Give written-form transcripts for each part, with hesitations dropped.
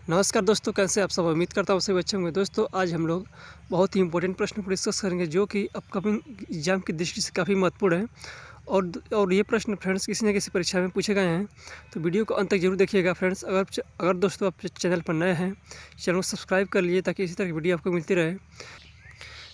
नमस्कार दोस्तों, कैसे आप सब। उम्मीद करता हूँ सभी अच्छे होंगे। दोस्तों आज हम लोग बहुत ही इंपॉर्टेंट प्रश्न को डिस्कस करेंगे जो कि अपकमिंग एग्जाम की दृष्टि से काफ़ी महत्वपूर्ण है। और ये प्रश्न फ्रेंड्स किसी न किसी परीक्षा में पूछे गए हैं, तो वीडियो को अंत तक जरूर देखिएगा फ्रेंड्स। अगर दोस्तों आप चैनल पर नए हैं, चैनल को सब्सक्राइब कर लीजिए ताकि इसी तरह की वीडियो आपको मिलती रहे।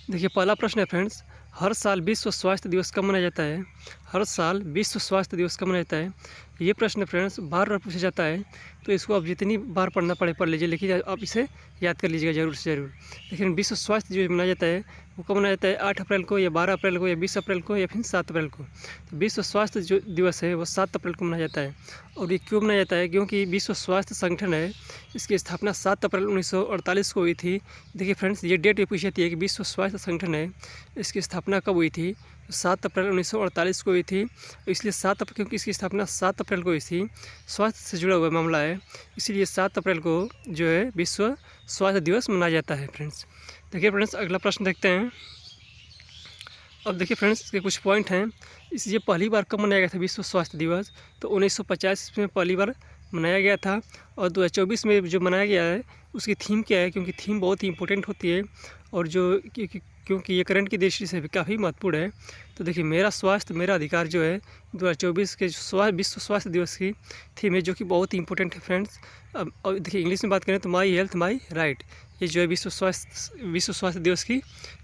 देखिए पहला प्रश्न है फ्रेंड्स, हर साल विश्व स्वास्थ्य दिवस कब मनाया जाता है? हर साल विश्व स्वास्थ्य दिवस कब मनाया जाता है? ये प्रश्न फ्रेंड्स बार बार पूछा जाता है, तो इसको आप जितनी बार पढ़ना पड़े पढ़ लीजिए, लेकिन आप इसे याद कर लीजिएगा ज़रूर से ज़रूर। लेकिन विश्व स्वास्थ्य दिवस मनाया जाता है वो कब मनाया जाता है? 8 अप्रैल को या 12 अप्रैल को या 20 अप्रैल को या फिर 7 अप्रैल को। तो विश्व स्वास्थ्य जो दिवस है वो 7 अप्रैल को मनाया जाता है। और ये क्यों मनाया जाता है? क्योंकि विश्व स्वास्थ्य संगठन है, इसकी स्थापना 7 अप्रैल 1948 को हुई थी। देखिए फ्रेंड्स, ये डेट भी पूछी जाती है कि विश्व स्वास्थ्य संगठन है, इसकी स्थापना कब हुई थी? 7 अप्रैल 1948 को हुई थी। इसलिए क्योंकि इसकी स्थापना 7 अप्रैल को हुई थी, स्वास्थ्य से जुड़ा हुआ मामला है, इसीलिए 7 अप्रैल को जो है विश्व स्वास्थ्य दिवस मनाया जाता है फ्रेंड्स। देखिए फ्रेंड्स, अगला प्रश्न देखते हैं। अब देखिए फ्रेंड्स, इसके कुछ पॉइंट हैं। ये पहली बार कब मनाया गया था विश्व स्वास्थ्य दिवस? तो 1950 में पहली बार मनाया गया था। और 2024 में जो मनाया गया है उसकी थीम क्या है? क्योंकि थीम बहुत ही इंपॉर्टेंट होती है और क्योंकि ये करंट की दृष्टि से भी काफ़ी महत्वपूर्ण है। तो देखिए, मेरा स्वास्थ्य मेरा अधिकार जो है 2024 के विश्व स्वास्थ्य दिवस की थीम है, जो कि बहुत ही इंपॉर्टेंट है फ्रेंड्स। अब और देखिए, इंग्लिश में बात करें तो माई हेल्थ माई राइट, ये जो है विश्व स्वास्थ्य दिवस की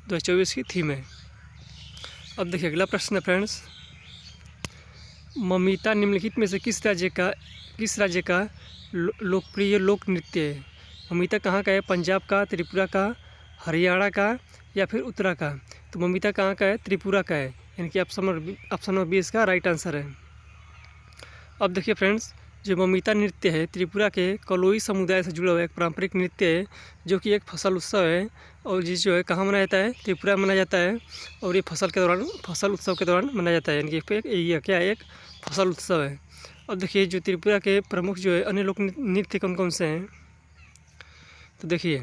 2024 की थीम है। अब देखिए अगला प्रश्न है फ्रेंड्स, ममिता निम्नलिखित में से किस राज्य का लोकप्रिय लोक नृत्य है? ममिता कहाँ का है? पंजाब का, त्रिपुरा का, हरियाणा का या फिर उत्तरा का? तो ममिता कहाँ का है? त्रिपुरा का है, यानी कि ऑप्शन नंबर 20 इसका राइट आंसर है। अब देखिए फ्रेंड्स, जो ममिता नृत्य है त्रिपुरा के कलोई समुदाय से जुड़ा हुआ एक पारंपरिक नृत्य है, जो कि एक फसल उत्सव है। और ये जो है कहाँ मनाया जाता है? त्रिपुरा में मनाया जाता है। और ये फसल उत्सव के दौरान मनाया जाता है, यानी कि ये क्या है? एक फसल उत्सव है। अब देखिए, जो त्रिपुरा के प्रमुख जो है अन्य लोक नृत्य कौन कौन से हैं? तो देखिए,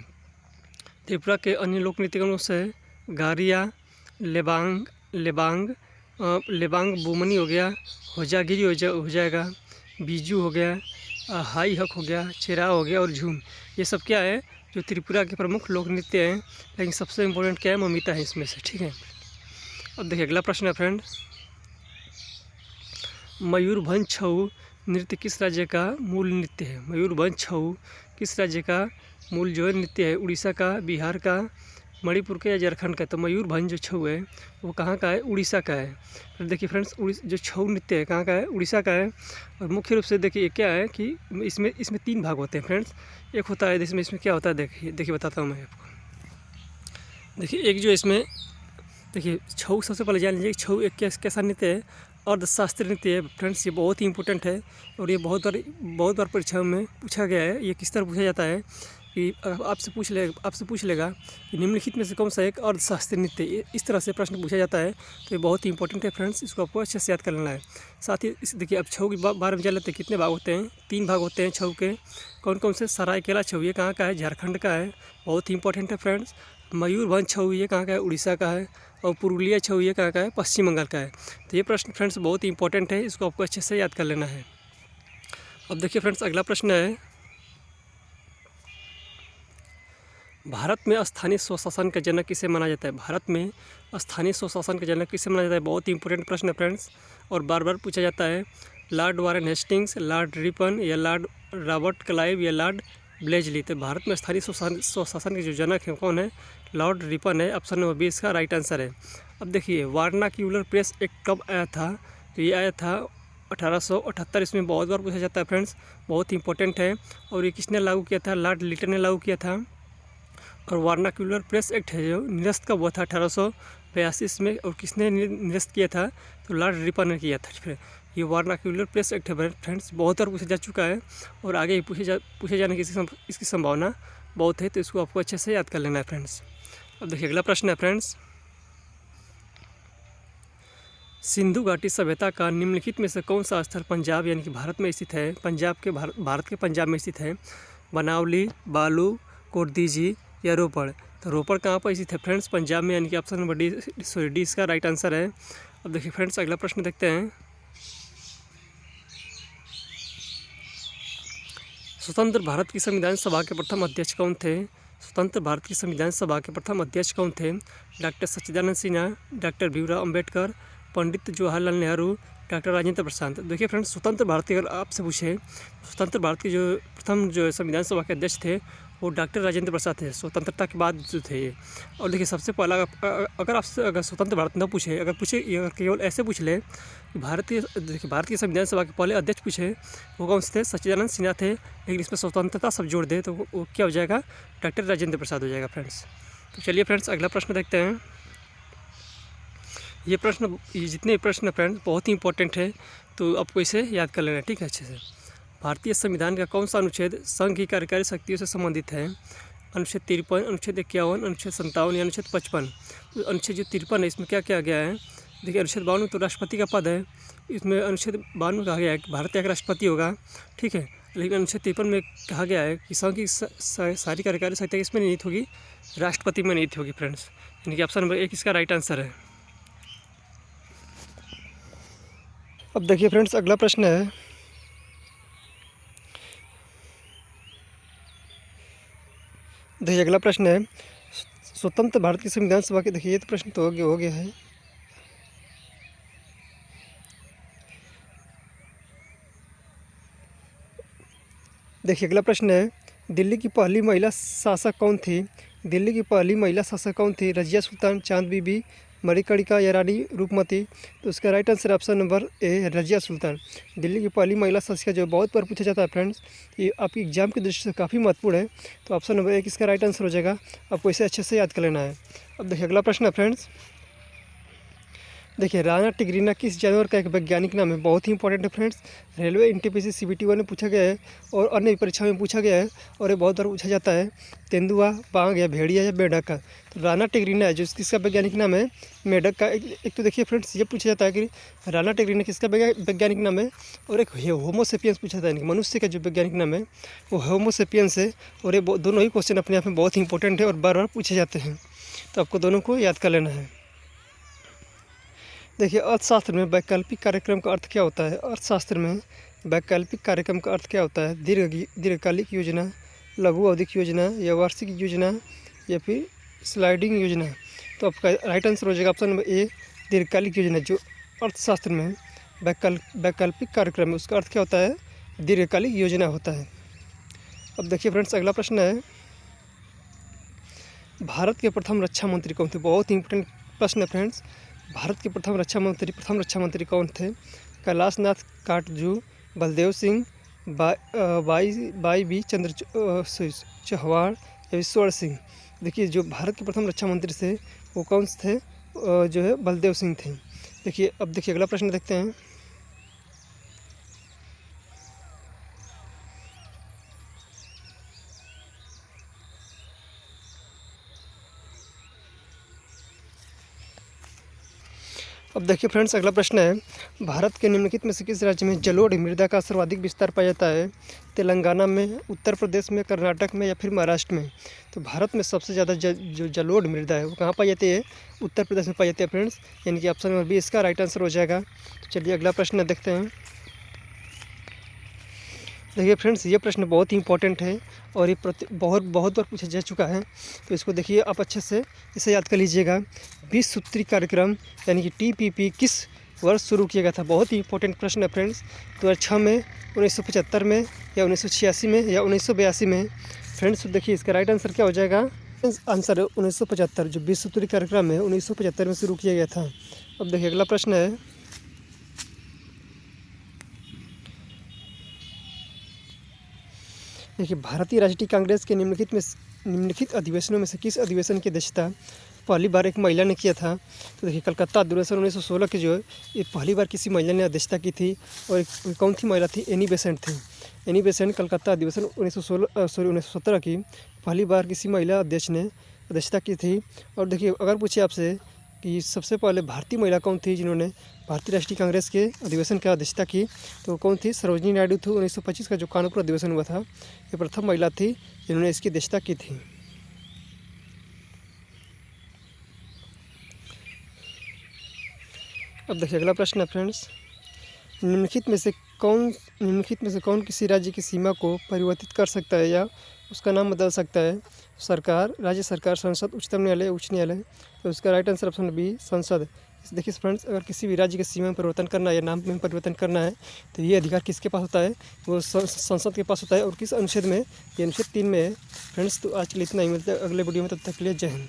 त्रिपुरा के अन्य लोक नृत्य कौन कौन से हैं? गारिया, लेबांग बुमनी हो गया, होजागिरी हो जाएगा, बीजू हो गया, हाई हक हो गया, चेरा हो गया और झूम। ये सब क्या है? जो त्रिपुरा के प्रमुख लोक नृत्य हैं। लेकिन सबसे इम्पोर्टेंट क्या है? ममिता है इसमें से, ठीक है। अब देखिए अगला प्रश्न है फ्रेंड, मयूरभंज छऊ नृत्य किस राज्य का मूल नृत्य है? मयूरभंज छऊ किस राज्य का मूल जो है नृत्य है? उड़ीसा का, बिहार का, मणिपुर का या झारखंड का? तो मयूरभंज जो छऊ है वो कहाँ का है? उड़ीसा का है। तो देखिए फ्रेंड्स, जो छऊ नृत्य है कहाँ का है? उड़ीसा का है। और मुख्य रूप से देखिए क्या है कि इसमें 3 भाग होते हैं फ्रेंड्स। एक होता है इसमें क्या होता है, देखिए बताता हूँ मैं आपको। देखिए एक जो इसमें देखिए छऊ, सबसे पहले जान लीजिए छऊ एक कैसा नृत्य है? अर्धशास्त्रीय नृत्य है फ्रेंड्स। ये बहुत ही इंपॉर्टेंट है और ये बहुत बार परीक्षाओं में पूछा गया है। ये किस तरह पूछा जाता है कि आपसे पूछ लेगा कि निम्नलिखित में से कौन सा एक अर्धशास्त्रीय नृत्य, इस तरह से प्रश्न पूछा जाता है। तो ये बहुत ही इंपॉर्टेंट है फ्रेंड्स, इसको आपको अच्छे से याद कर लेना है। साथ ही देखिए, अब छऊ के बारे में जान लेते हैं। कितने भाग होते हैं? 3 भाग होते हैं छऊ के। कौन कौन से? सरायकेला छऊ, ये कहाँ का है? झारखंड का है, बहुत ही इंपॉर्टेंट है फ्रेंड्स। मयूरभंज छऊ, ये कहाँ का है? उड़ीसा का है। और पुरुलिया छऊ, ये कहाँ का है? पश्चिम बंगाल का है। तो ये प्रश्न फ्रेंड्स बहुत ही इंपॉर्टेंट है, इसको आपको अच्छे से याद कर लेना है। अब देखिए फ्रेंड्स, अगला प्रश्न है, भारत में स्थानीय स्वशासन का जनक किसे माना जाता है? भारत में स्थानीय स्वशासन का जनक किसे माना जाता है? बहुत ही इंपॉर्टेंट प्रश्न है फ्रेंड्स और बार बार पूछा जाता है। Lord Warren Hastings, Lord Ripon या लॉर्ड रॉबर्ट क्लाइव या लॉर्ड ब्लेजली? तो भारत में स्थानीय स्वशासन के जो जनक हैं कौन है? लॉर्ड रिपन है, ऑप्शन नंबर 20 का राइट आंसर है। अब देखिए, वर्नाक्यूलर प्रेस एक्ट कब आया था? तो ये आया था 1878। इसमें बहुत बार पूछा जाता है फ्रेंड्स, बहुत इंपॉर्टेंट है। और ये किसने लागू किया था? लॉर्ड लिटन ने लागू किया था। और वर्नाक्यूलर प्रेस एक्ट है जो निरस्त कब हुआ था? 1882 में। और किसने निरस्त किया था? तो लॉर्ड रिपन ने किया था। फिर ये वर्नाक्यूलर प्रेस एक्ट है फ्रेंड्स, बहुत बार पूछा जा चुका है और आगे ही पूछे जाने की इसकी संभावना बहुत है। तो इसको आपको अच्छे से याद कर लेना है फ्रेंड्स। अब देखिए अगला प्रश्न है फ्रेंड्स, सिंधु घाटी सभ्यता का निम्नलिखित में से कौन सा स्थल पंजाब यानी कि भारत में स्थित है? भारत के पंजाब में स्थित है। बनावली, बालू, कोटदीजी या रोपड़? तो रोपड़ कहाँ पर स्थित है फ्रेंड्स? पंजाब में, यानी कि ऑप्शन नंबर डी इसका राइट आंसर है। अब देखिए फ्रेंड्स, अगला प्रश्न देखते हैं, स्वतंत्र भारत की संविधान सभा के प्रथम अध्यक्ष कौन थे? स्वतंत्र भारत की संविधान सभा के प्रथम अध्यक्ष कौन थे? डॉक्टर सच्चिदानंद सिन्हा, डॉक्टर भीमराव अंबेडकर, पंडित जवाहरलाल नेहरू, डॉक्टर राजेंद्र प्रसाद। देखिए फ्रेंड्स, स्वतंत्र भारत की अगर आपसे पूछे, स्वतंत्र भारत के जो प्रथम जो संविधान सभा के अध्यक्ष थे वो डॉक्टर राजेंद्र प्रसाद थे, स्वतंत्रता के बाद जो थे ये। और देखिए सबसे पहला अगर आपसे अगर स्वतंत्र भारत न पूछे, अगर केवल ऐसे पूछ ले कि भारत की संविधान सभा के पहले अध्यक्ष पूछे वो कौन से थे? सच्चिदानंद सिन्हा थे, लेकिन इसमें स्वतंत्रता सब जोड़ दे तो वो क्या हो जाएगा? डॉक्टर राजेंद्र प्रसाद हो जाएगा फ्रेंड्स। तो चलिए फ्रेंड्स, अगला प्रश्न देखते हैं। ये जितने प्रश्न फ्रेंड्स बहुत ही इंपॉर्टेंट है, तो आपको इसे याद कर लेना, ठीक है, अच्छे से। भारतीय संविधान का कौन सा अनुच्छेद संघ की कार्यकारी शक्तियों से संबंधित है? अनुच्छेद 53, अनुच्छेद 51, अनुच्छेद 57 या अनुच्छेद 55। तो अनुच्छेद जो 53 है इसमें क्या क्या गया है? देखिए अनुच्छेद 52 तो राष्ट्रपति का पद है, इसमें अनुच्छेद 52 कहा गया है कि भारत का एक राष्ट्रपति होगा, ठीक है। लेकिन अनुच्छेद 53 में कहा गया है कि संघ की सारी कार्यकारी शक्तियाँ इसमें निहित होगी, राष्ट्रपति में निहित होगी फ्रेंड्स, यानी कि ऑप्शन नंबर 1 इसका राइट आंसर है। अब देखिए फ्रेंड्स, अगला प्रश्न है, देखिए अगला प्रश्न है, स्वतंत्र भारत की संविधान सभा के, देखिए ये तो प्रश्न तो हो गया है। देखिए अगला प्रश्न है, दिल्ली की पहली महिला शासक कौन थी? दिल्ली की पहली महिला शासक कौन थी? रजिया सुल्तान, चांद बीबी, मणिकर्णिका या रानी रूपमती? तो उसका right answer option number A, Razia Sultan. Delhi की पहली महिला शासिका जो बहुत बार पूछा जाता है फ्रेंड्स, ये आपकी एग्जाम की दृष्टि से काफ़ी महत्वपूर्ण है, तो ऑप्शन नंबर 1 इसका राइट आंसर हो जाएगा। आपको इसे अच्छे से याद कर लेना है। अब देखिए अगला प्रश्न है फ्रेंड्स, देखिए राणा टिग्रीना किस जानवर का एक वैज्ञानिक नाम है? बहुत ही इंपॉर्टेंट है फ्रेंड्स, रेलवे एनटीपीसी CBT 1 में पूछा गया है और अन्य परीक्षा में पूछा गया है और ये बहुत बार पूछा जाता है। तेंदुआ, बाघ या भेड़िया या मेढक का? तो राणा टिग्रीना है जो किसका वैज्ञानिक नाम है? मेढक का। एक तो देखिए फ्रेंड्स, ये पूछा जाता है कि राणा टिग्रीना किसका वैज्ञानिक नाम है, और एक होमोसेपियंस पूछा जाता है, यानी मनुष्य का जो वैज्ञानिक नाम है वो होमोसेपियंस है। और ये दोनों ही क्वेश्चन अपने आप में बहुत ही इंपॉर्टेंट है और बार बार पूछे जाते हैं, तो आपको दोनों को याद कर लेना है। देखिए अर्थशास्त्र में वैकल्पिक कार्यक्रम का अर्थ क्या होता है? अर्थशास्त्र में वैकल्पिक कार्यक्रम का अर्थ क्या होता है? दीर्घकालिक योजना, लघु अवधि योजना या वार्षिक योजना या फिर स्लाइडिंग योजना? तो आपका राइट आंसर हो जाएगा ऑप्शन नंबर ए, दीर्घकालिक योजना। जो अर्थशास्त्र में वैकल्पिक कार्यक्रम है उसका अर्थ क्या होता है? दीर्घकालिक योजना होता है। अब देखिए फ्रेंड्स, अगला प्रश्न है, भारत के प्रथम रक्षा मंत्री कौन थे? बहुत ही इंपॉर्टेंट प्रश्न है फ्रेंड्स। भारत के प्रथम रक्षा मंत्री कौन थे? कैलाश नाथ काटजू, बलदेव सिंह, बाई बी चंद्र चौहान या ईश्वर सिंह? देखिए जो भारत के प्रथम रक्षा मंत्री थे वो कौन से थे? जो है बलदेव सिंह थे। देखिए अब देखिए अगला प्रश्न देखते हैं। अब देखिए फ्रेंड्स, अगला प्रश्न है, भारत के निम्नलिखित में से किस राज्य में जलोढ़ मृदा का सर्वाधिक विस्तार पाया जाता है? तेलंगाना में, उत्तर प्रदेश में, कर्नाटक में या फिर महाराष्ट्र में? तो भारत में सबसे ज़्यादा जो जलोढ़ मृदा है वो कहाँ पाई जाती है? उत्तर प्रदेश में पाई जाती है फ्रेंड्स, यानी कि ऑप्शन नंबर बी इसका राइट आंसर हो जाएगा। तो चलिए अगला प्रश्न देखते हैं। देखिए फ्रेंड्स, ये प्रश्न बहुत ही इंपॉर्टेंट है और ये बहुत बार पूछा जा चुका है, तो इसको देखिए आप अच्छे से इसे याद कर लीजिएगा। 20 सूत्री कार्यक्रम यानी कि TPP किस वर्ष शुरू किया गया था? बहुत ही इंपॉर्टेंट प्रश्न है फ्रेंड्स। 2006 में, 1975 में या 1986 में या 1982 में? फ्रेंड्स तो देखिए इसका राइट आंसर क्या हो जाएगा? आंसर है 1975। जो 20 सूत्री कार्यक्रम है 1975 में शुरू किया गया था। अब देखिए अगला प्रश्न है, देखिए भारतीय राष्ट्रीय कांग्रेस के निम्नलिखित अधिवेशनों में से किस अधिवेशन की अध्यक्षता पहली बार एक महिला ने किया था? तो देखिए कलकत्ता अधिवेशन 1916 की जो है ये पहली बार किसी महिला ने अध्यक्षता की थी, और कौन थी महिला थी? एनी बेसेंट थी। एनी बेसेंट कलकत्ता अधिवेशन 1917 की पहली बार किसी महिला अध्यक्ष ने अध्यक्षता की थी। और देखिए अगर पूछे आपसे कि सबसे पहले भारतीय महिला कौन थी जिन्होंने भारतीय राष्ट्रीय कांग्रेस के अधिवेशन की अध्यक्षता की, तो कौन थी? सरोजिनी नायडू थी। 1925 का जो कानपुर अधिवेशन हुआ था ये प्रथम महिला थी जिन्होंने इसकी अध्यक्षता की थी। अब देखिए अगला प्रश्न है फ्रेंड्स, निम्नलिखित में से कौन निम्नलिखित में से कौन किसी राज्य की सीमा को परिवर्तित कर सकता है या उसका नाम बदल सकता है? सरकार, राज्य सरकार, संसद, उच्चतम न्यायालय, उच्च न्यायालय। तो इसका राइट आंसर ऑप्शन बी, संसद। देखिए फ्रेंड्स, अगर किसी भी राज्य की सीमा में परिवर्तन करना है या नाम में परिवर्तन करना है तो ये अधिकार किसके पास होता है? वो संसद के पास होता है। और किस अनुच्छेद में? ये अनुच्छेद 3 में है। फ्रेंड्स, तो आज के लिए इतना ही, मिलते हैं अगले वीडियो में, तब तक के लिए जय हिंद।